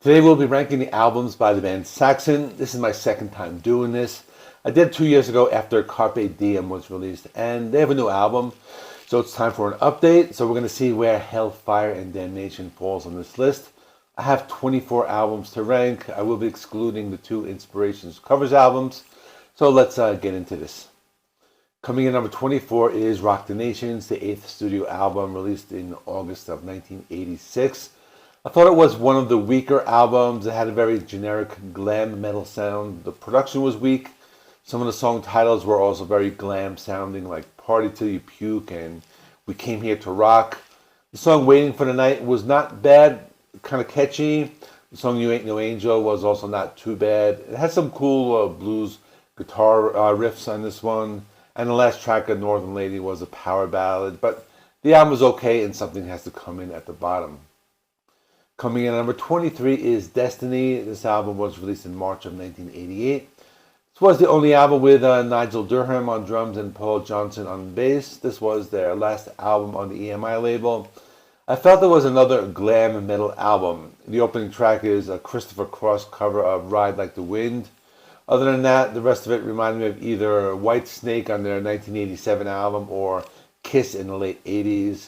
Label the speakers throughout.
Speaker 1: Today we'll be ranking the albums by the band Saxon. This is my second time doing this. I did it 2 years ago after Carpe Diem was released, and they have a new album, so it's time for an update. So we're going to see where Hell Fire and Damnation falls on this list. I have 24 albums to rank. I will be excluding the 2 Inspirations covers albums, so let's get into this. Coming in number 24 is Rock the Nations, the 8th studio album released in August of 1986. I thought it was one of the weaker albums. It had a very generic glam metal sound. The production was weak. Some of the song titles were also very glam sounding, like Party Till You Puke and We Came Here to Rock. The song Waiting for the Night was not bad, kind of catchy. The song You Ain't No Angel was also not too bad. It had some cool blues guitar riffs on this one. And the last track, of Northern Lady, was a power ballad. But the album was okay, and something has to come in at the bottom. Coming in at number 23 is Destiny. This album was released in March of 1988. This was the only album with Nigel Durham on drums and Paul Johnson on bass. This was their last album on the EMI label. I felt it was another glam metal album. The opening track is a Christopher Cross cover of Ride Like the Wind. Other than that, the rest of it reminded me of either White Snake on their 1987 album or Kiss in the late 80s.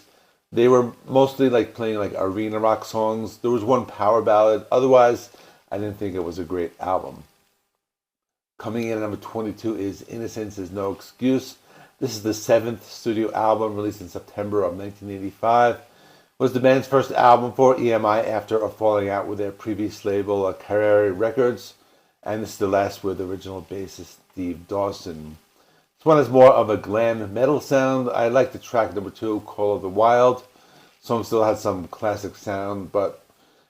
Speaker 1: They were mostly playing arena rock songs. There was one power ballad. Otherwise, I didn't think it was a great album. Coming in at number 22 is Innocence Is No Excuse. This is the 7th studio album released in September of 1985. It was the band's first album for EMI after a falling out with their previous label, Carrere Records. And this is the last with original bassist Steve Dawson. This one has more of a glam metal sound. I like the track number 2, Call of the Wild. The song still had some classic sound, but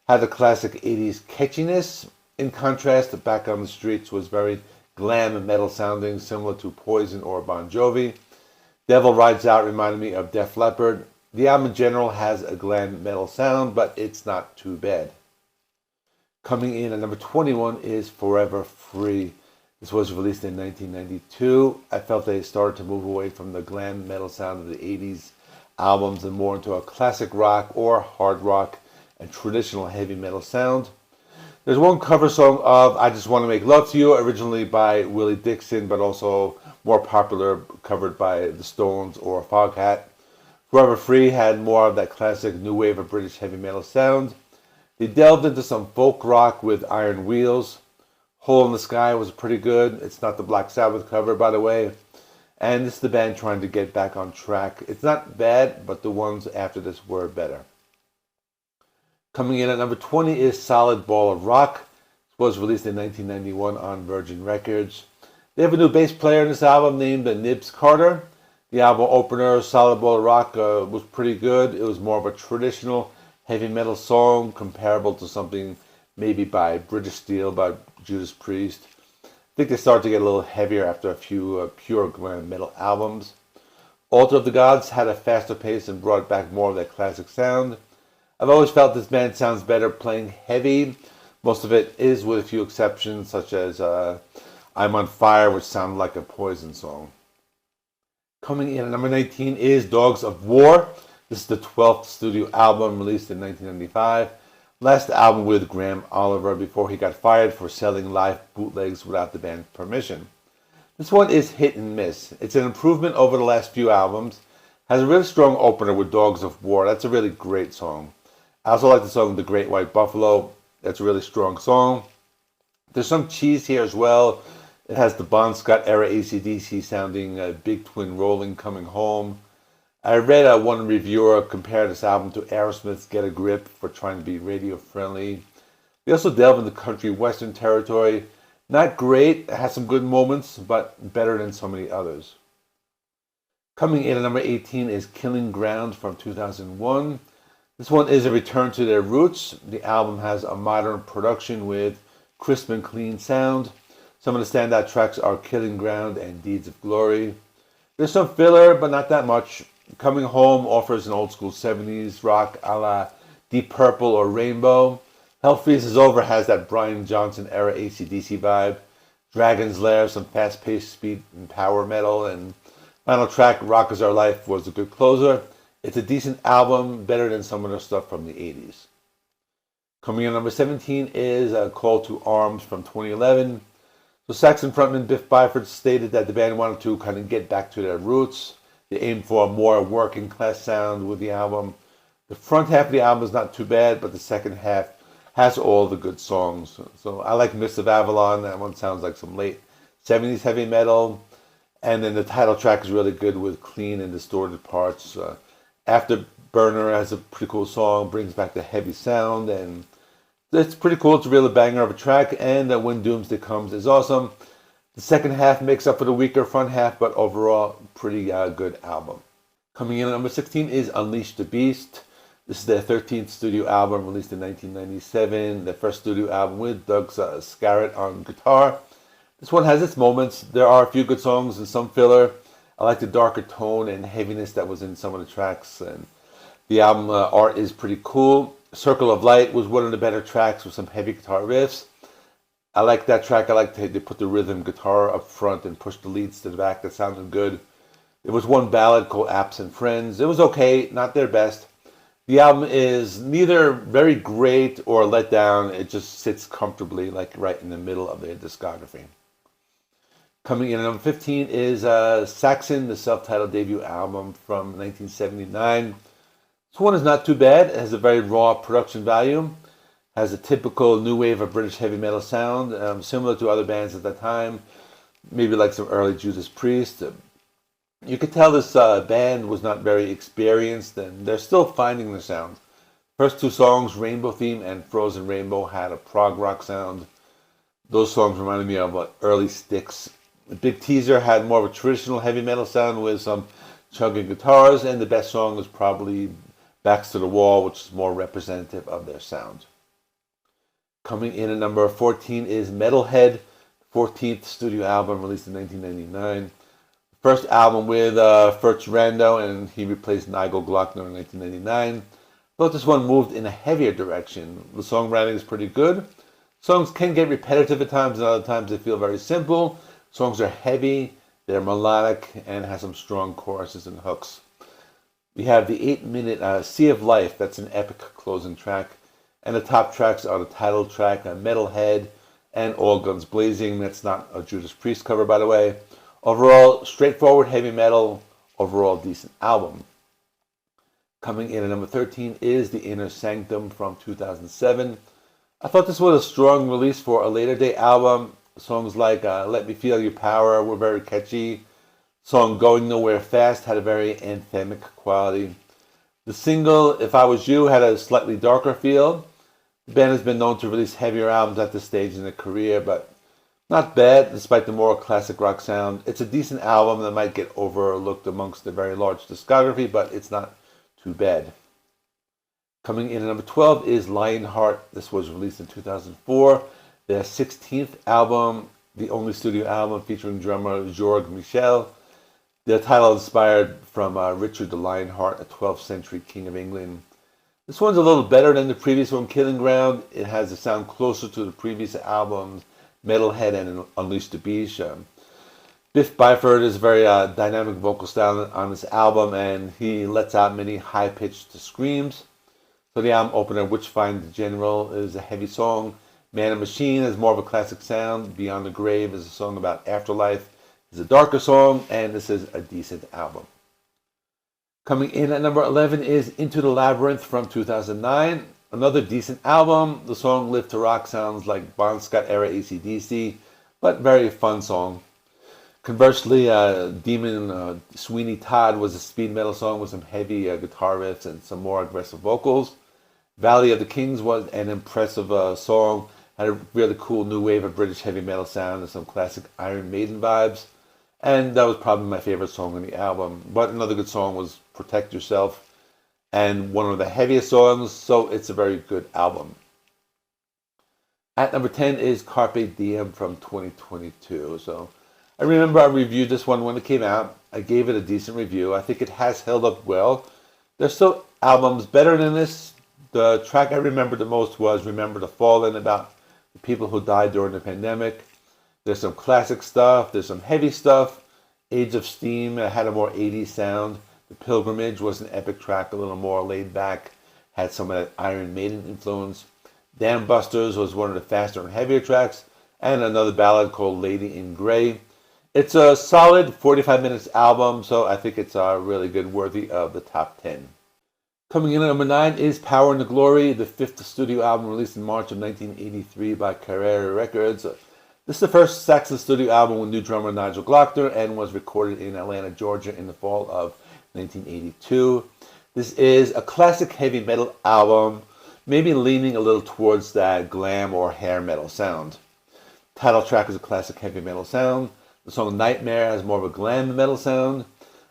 Speaker 1: had the classic 80s catchiness. In contrast, Back on the Streets was very glam metal sounding, similar to Poison or Bon Jovi. Devil Rides Out reminded me of Def Leppard. The album in general has a glam metal sound, but it's not too bad. Coming in at number 21 is Forever Free. This was released in 1992. I felt they started to move away from the glam metal sound of the 80s albums and more into a classic rock or hard rock and traditional heavy metal sound. There's one cover song of I Just Want to Make Love to You, originally by Willie Dixon, but also more popular, covered by the Stones or Foghat. Forever Free had more of that classic new wave of British heavy metal sound. They delved into some folk rock with Iron Wheels. Hole in the Sky was pretty good. It's not the Black Sabbath cover, by the way. And this is the band trying to get back on track. It's not bad, but the ones after this were better. Coming in at number 20 is Solid Ball of Rock. It was released in 1991 on Virgin Records. They have a new bass player in this album named Nibs Carter. The album opener, Solid Ball of Rock, was pretty good. It was more of a traditional heavy metal song, comparable to something maybe by British Steel, by Judas Priest. I think they started to get a little heavier after a few pure glam metal albums. Altar of the Gods had a faster pace and brought back more of that classic sound. I've always felt this band sounds better playing heavy. Most of it is, with a few exceptions, such as I'm on Fire, which sounded like a Poison song. Coming in at number 19 is Dogs of War. This is the 12th studio album released in 1995. Last album with Graham Oliver before he got fired for selling live bootlegs without the band's permission. This one is hit and miss. It's an improvement over the last few albums. Has a really strong opener with Dogs of War. That's a really great song. I also like the song The Great White Buffalo. That's a really strong song. There's some cheese here as well. It has the Bon Scott era AC/DC sounding Big Twin Rolling Coming Home. I read one reviewer compare this album to Aerosmith's Get a Grip for trying to be radio friendly. They also delve into country western territory. Not great, it has some good moments, but better than so many others. Coming in at number 18 is Killing Ground from 2001. This one is a return to their roots. The album has a modern production with crisp and clean sound. Some of the standout tracks are Killing Ground and Deeds of Glory. There's some filler, but not that much. Coming Home offers an old school 70s rock a la Deep Purple or Rainbow. Hell Freezes Over has that Brian Johnson era AC/DC vibe. Dragon's Lair, some fast-paced speed and power metal. And final track, Rock Is Our Life, was a good closer. It's a decent album, better than some of the stuff from the 80s. Coming in number 17 is Call to Arms from 2011. So Saxon frontman Biff Byford stated that the band wanted to kind of get back to their roots. They aimed for a more working class sound with the album. The front half of the album is not too bad, but the second half has all the good songs. So I like Mist of Avalon. That one sounds like some late 70s heavy metal. And then the title track is really good with clean and distorted parts. Afterburner has a pretty cool song, brings back the heavy sound, and it's pretty cool. It's a real banger of a track. And When Doomsday Comes is awesome. The second half makes up for the weaker front half, but overall, pretty good album. Coming in at number 16 is Unleash the Beast. This is their 13th studio album, released in 1997. Their first studio album with Doug Scarrett on guitar. This one has its moments. There are a few good songs and some filler. I like the darker tone and heaviness that was in some of the tracks. And the album art is pretty cool. Circle of Light was one of the better tracks with some heavy guitar riffs. I like that track. I like they put the rhythm guitar up front and push the leads to the back. That sounded good. There was one ballad called Absent Friends. It was okay, not their best. The album is neither very great or let down. It just sits comfortably, like right in the middle of their discography. Coming in at number 15 is Saxon, the self-titled debut album from 1979. This one is not too bad. It has a very raw production value. Has a typical new wave of British heavy metal sound, similar to other bands at that time. Maybe like some early Judas Priest. You could tell this band was not very experienced, and they're still finding their sound. First two songs, Rainbow Theme and Frozen Rainbow, had a prog rock sound. Those songs reminded me of early Styx. The Big Teaser had more of a traditional heavy metal sound with some chugging guitars, and the best song was probably Backs to the Wall, which is more representative of their sound. Coming in at number 14 is Metalhead, 14th studio album released in 1999. First album with Furch Rando, and he replaced Nigel Glockner in 1999. Thought this one moved in a heavier direction. The songwriting is pretty good. Songs can get repetitive at times, and other times they feel very simple. Songs are heavy, they're melodic, and have some strong choruses and hooks. We have the 8-minute Sea of Life. That's an epic closing track. And the top tracks are the title track, Metalhead, and All Guns Blazing. That's not a Judas Priest cover, by the way. Overall, straightforward heavy metal. Overall, decent album. Coming in at number 13 is the Inner Sanctum from 2007. I thought this was a strong release for a later day album. Songs like Let Me Feel Your Power were very catchy. Song Going Nowhere Fast had a very anthemic quality. The single If I Was You had a slightly darker feel. The band has been known to release heavier albums at this stage in their career, but not bad despite the more classic rock sound. It's a decent album that might get overlooked amongst the very large discography, but it's not too bad. Coming in at number 12 is Lionheart. This was released in 2004. Their 16th album, the only studio album featuring drummer Georges Michel. Their title inspired from Richard the Lionheart, a 12th century king of England. This one's a little better than the previous one, Killing Ground. It has a sound closer to the previous albums, Metalhead and Unleash the Beast. Biff Byford is a very dynamic vocal style on this album, and he lets out many high-pitched screams. So the album opener, Witchfind the General, is a heavy song. Man and Machine is more of a classic sound. Beyond the Grave is a song about afterlife. It's a darker song, and this is a decent album. Coming in at number 11 is Into the Labyrinth from 2009. Another decent album. The song Live to Rock sounds like Bon Scott era AC/DC, but very fun song. Conversely, Demon Sweeney Todd was a speed metal song with some heavy guitar riffs and some more aggressive vocals. Valley of the Kings was an impressive song. Had a really cool new wave of British heavy metal sound and some classic Iron Maiden vibes. And that was probably my favorite song on the album. But another good song was Protect Yourself, and one of the heaviest songs, so it's a very good album. At number 10 is Carpe Diem from 2022. So I remember I reviewed this one when it came out. I gave it a decent review. I think it has held up well. There's still albums better than this. The track I remember the most was Remember the Fallen, about the people who died during the pandemic. There's some classic stuff. There's some heavy stuff. Age of Steam had a more 80s sound. The Pilgrimage was an epic track, a little more laid back. Had some of that Iron Maiden influence. Dam Busters was one of the faster and heavier tracks, and another ballad called Lady in Grey. It's a solid 45 minutes album, so I think it's really good, worthy of the top 10. Coming in at number 9 is Power and the Glory, the fifth studio album released in March of 1983 by Carrera Records. This is the first Saxon studio album with new drummer Nigel Glockner and was recorded in Atlanta, Georgia in the fall of 1982. This is a classic heavy metal album, maybe leaning a little towards that glam or hair metal sound. Title track is a classic heavy metal sound. The song Nightmare has more of a glam metal sound.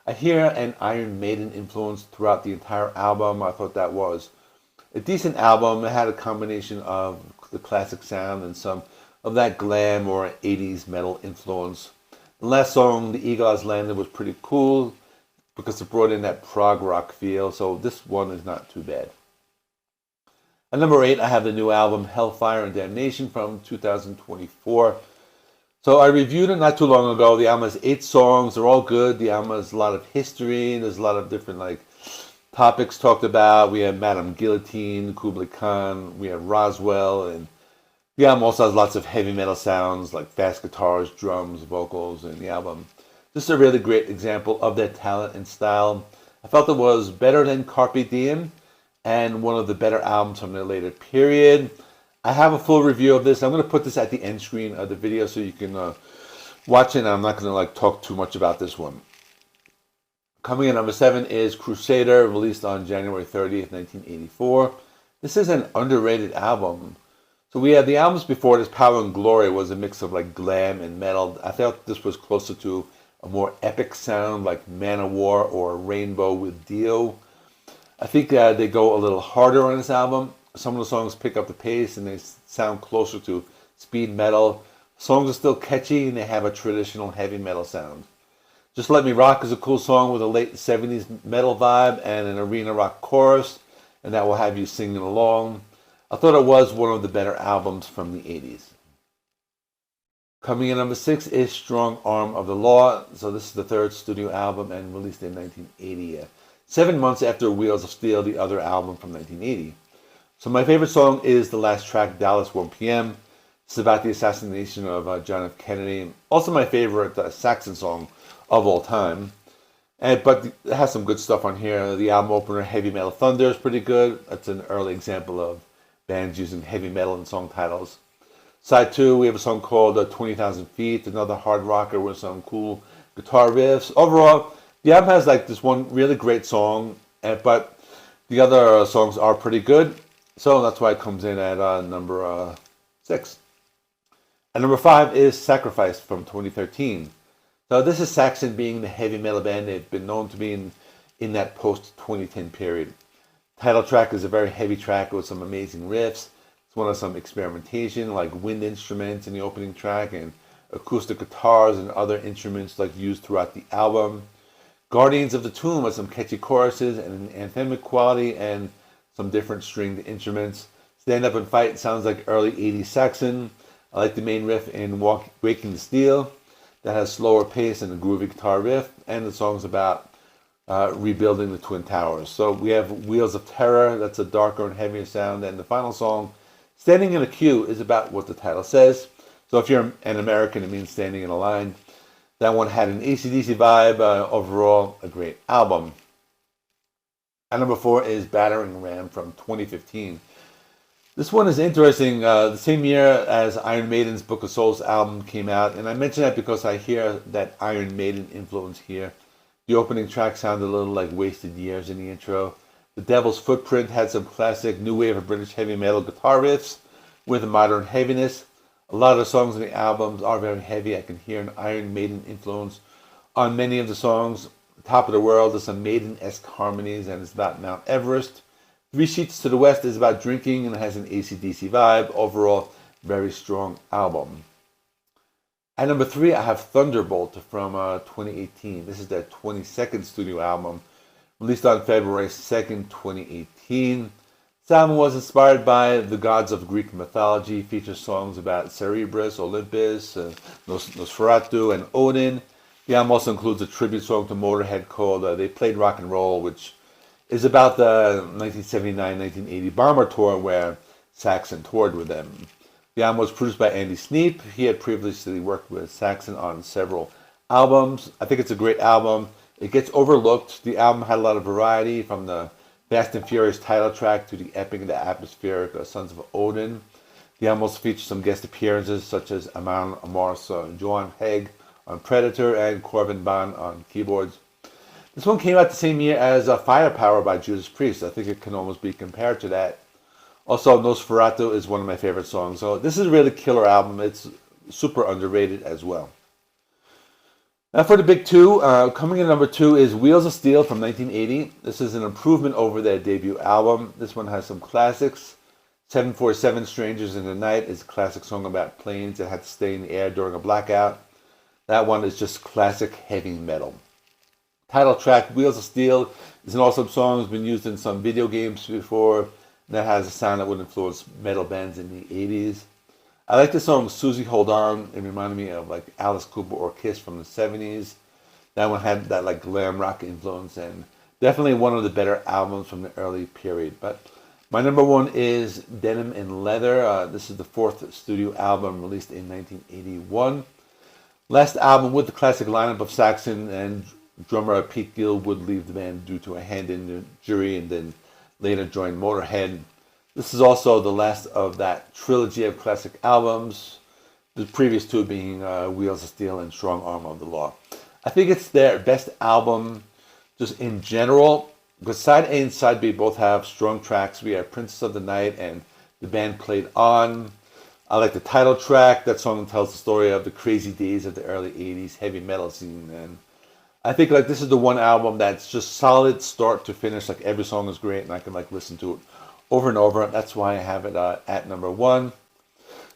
Speaker 1: I hear an Iron Maiden influence throughout the entire album. I thought that was a decent album. It had a combination of the classic sound and some of that glam or 80s metal influence. The last song, The Eagle Has Landed, was pretty cool because it brought in that prog rock feel, so this one is not too bad. At number 8, I have the new album Hell Fire and Damnation from 2024. So I reviewed it not too long ago. The album has 8 songs. They're all good. The album has a lot of history. There's a lot of different topics talked about. We have Madame Guillotine, Kublai Khan. We have Roswell. And the album also has lots of heavy metal sounds like fast guitars, drums, vocals in the album. This is a really great example of their talent and style. I felt it was better than Carpe Diem and one of the better albums from the later period. I have a full review of this. I'm going to put this at the end screen of the video so you can watch it. I'm not going to talk too much about this one. Coming in number 7 is Crusader, released on January 30th, 1984. This is an underrated album. So we had the albums before this. Power and Glory was a mix of glam and metal. I felt this was closer to a more epic sound like Manowar or Rainbow with Dio. I think they go a little harder on this album. Some of the songs pick up the pace and they sound closer to speed metal. Songs are still catchy and they have a traditional heavy metal sound. Just Let Me Rock is a cool song with a late 70s metal vibe and an arena rock chorus, and that will have you singing along. I thought it was one of the better albums from the 80s. Coming in number 6 is Strong Arm of the Law. So this is the third studio album and released in 1980. 7 months after Wheels of Steel, the other album from 1980. So my favorite song is the last track, Dallas 1 p.m. It's about the assassination of John F. Kennedy. Also my favorite Saxon song of all time. But it has some good stuff on here. The album opener, Heavy Metal Thunder, is pretty good. That's an early example of bands using heavy metal in song titles. Side 2, we have a song called 20,000 Feet, another hard rocker with some cool guitar riffs. Overall, the album has this one really great song, but the other songs are pretty good. So that's why it comes in at number 6. And number 5 is Sacrifice from 2013. So this is Saxon being the heavy metal band they've been known to be in that post-2010 period. Title track is a very heavy track with some amazing riffs. It's one of some experimentation like wind instruments in the opening track and acoustic guitars and other instruments used throughout the album. Guardians of the Tomb has some catchy choruses and an anthemic quality and some different stringed instruments. Stand Up and Fight sounds like early 80s Saxon. I like the main riff in Waking the Steel. That has slower pace and a groovy guitar riff. And the song's about rebuilding the Twin Towers. So we have Wheels of Terror. That's a darker and heavier sound. And the final song, Standing in a Queue, is about what the title says. So if you're an American, it means standing in a line. That one had an AC/DC vibe. Overall, a great album. And number 4 is Battering Ram from 2015. This one is interesting. The same year as Iron Maiden's Book of Souls album came out, and I mention that because I hear that Iron Maiden influence here. The opening track sounded a little like Wasted Years in the intro. The Devil's Footprint had some classic new wave of British heavy metal guitar riffs with a modern heaviness. A lot of the songs on the albums are very heavy. I can hear an Iron Maiden influence on many of the songs. Top of the World, there's some Maiden-esque harmonies, and it's about Mount Everest. 3 Sheets to the West is about drinking and has an AC/DC vibe. Overall, very strong album. At number 3, I have Thunderbolt from 2018. This is their 22nd studio album, released on February 2nd, 2018. This album was inspired by the gods of Greek mythology, features songs about Cerberus, Olympus, Nosferatu, and Odin. The album also includes a tribute song to Motorhead called They Played Rock and Roll, which is about the 1979-1980 Bomber Tour where Saxon toured with them. The album was produced by Andy Sneap. He had previously worked with Saxon on several albums. I think it's a great album. It gets overlooked. The album had a lot of variety, from the Fast and Furious title track to the epic and the atmospheric Sons of Odin. The album also features some guest appearances such as Amon Amarth, Joan Hegg on Predator, and Corbin Bond on keyboards. This one came out the same year as Firepower by Judas Priest. I think it can almost be compared to that. Also, Nosferatu is one of my favorite songs. So this is a really killer album. It's super underrated as well. Now for the big two, coming in number 2 is Wheels of Steel from 1980. This is an improvement over their debut album. This one has some classics. 747 Strangers in the Night is a classic song about planes that had to stay in the air during a blackout. That one is just classic heavy metal. Title track, Wheels of Steel, is an awesome song. It's been used in some video games before. That has a sound that would influence metal bands in the 80s. I like the song Susie Hold On. It reminded me of like Alice Cooper or Kiss from the 70s. That one had that like glam rock influence, and definitely one of the better albums from the early period. But my number 1 is Denim and Leather. This is the 4th studio album released in 1981. Last album with the classic lineup of Saxon, and drummer Pete Gill would leave the band due to a hand injury and then later joined Motorhead. This is also the last of that trilogy of classic albums, the previous 2 being Wheels of Steel and Strong Arm of the Law. I think it's their best album just in general, because side A and side B both have strong tracks. We have Princess of the Night and The Band Played On. I like the title track. That song tells the story of the crazy days of the early 80s heavy metal scene, and I think like this is the one album that's just solid start to finish. Like every song is great, and I can like listen to it over and over. That's why I have it at number 1.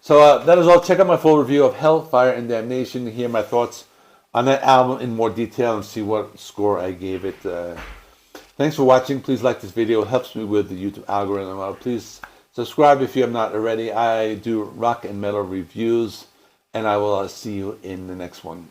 Speaker 1: So that is all. Check out my full review of Hell, Fire and Damnation to hear my thoughts on that album in more detail and see what score I gave it. Thanks for watching. Please like this video. It helps me with the YouTube algorithm. Please subscribe if you have not already. I do rock and metal reviews, and I will see you in the next one.